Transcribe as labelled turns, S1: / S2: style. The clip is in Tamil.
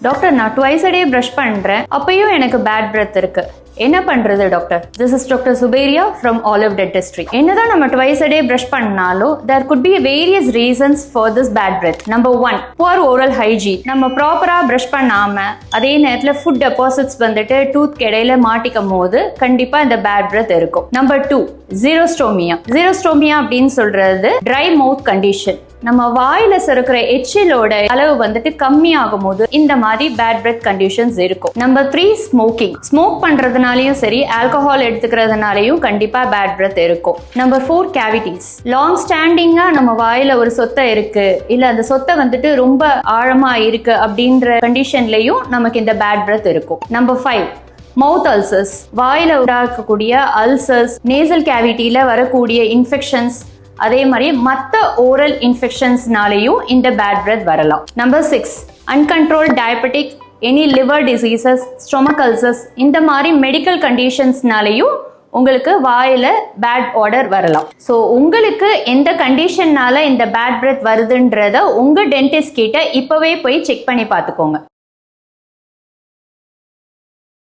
S1: டாக்டர் நான் ட்வைஸ் a day ப்ரஷ் பண்றேன், அப்பயும் எனக்கு பேட் பிரெத் இருக்கு, என்ன பண்றது doctor? This is Dr. Suberia from Olive Dentistry. என்னதான் நம்ம twice a day brush பண்ணாலும் there could be various reasons for this bad breath. Number 1, poor oral hygiene. நம்ம ப்ராப்பரா brush பண்ணாம அதே நேரத்துல food deposits வந்துட்டு டூத் இடையில மாட்டிக்கும் போது கண்டிப்பா இந்த bad breath இருக்கும். Number 2, xerostomia. Xerostomia அப்படின்னு சொல்றது dry mouth condition. நம்ம வாயில சுரக்கிற எச்சிலோட அளவு வந்துட்டு கம்மி ஆகும் போது இந்த மாதிரி பேட் பிரெத் கண்டிஷன்ஸ் இருக்கும். Number 3, smoking. ஸ்மோக் பண்றதுனாலயும் சரி, ஆல்கஹால் எடுத்துக்கிறதுனாலயும் கண்டிப்பா பேட் பிரெத் இருக்கும். Number 4, cavities. லாங் ஸ்டாண்டிங்கா நம்ம வாயில ஒரு சொத்தை இருக்கு, இல்ல அந்த சொத்தை வந்துட்டு ரொம்ப ஆழமா இருக்கு அப்படின்ற கண்டிஷன்லயும் நமக்கு இந்த பேட் பிரெத் இருக்கும். நம்பர் 5, மவுத் அல்சர்ஸ். வாயில உண்டாக்கக்கூடிய அல்சர்ஸ், நேசல் கேவிட்டியில வரக்கூடிய இன்ஃபெக்ஷன்ஸ், அதே மாதிரி மற்ற ஓரல் இன்ஃபெக்ஷன்ஸ்னாலையும் இந்த பேட் பிரெத் வரலாம். Number 6, அன்கண்ட்ரோல் diabetic, any liver diseases, stomach ulcers, இந்த மாதிரி மெடிக்கல் கண்டிஷன்ஸ்னாலையும் உங்களுக்கு வாயில பேட் ஆர்டர் வரலாம். ஸோ உங்களுக்கு எந்த கண்டிஷன்னால இந்த பேட் பிரெத் வருதுன்றத உங்க டென்டிஸ்ட் கிட்ட இப்பவே போய் செக் பண்ணி பார்த்துக்கோங்க.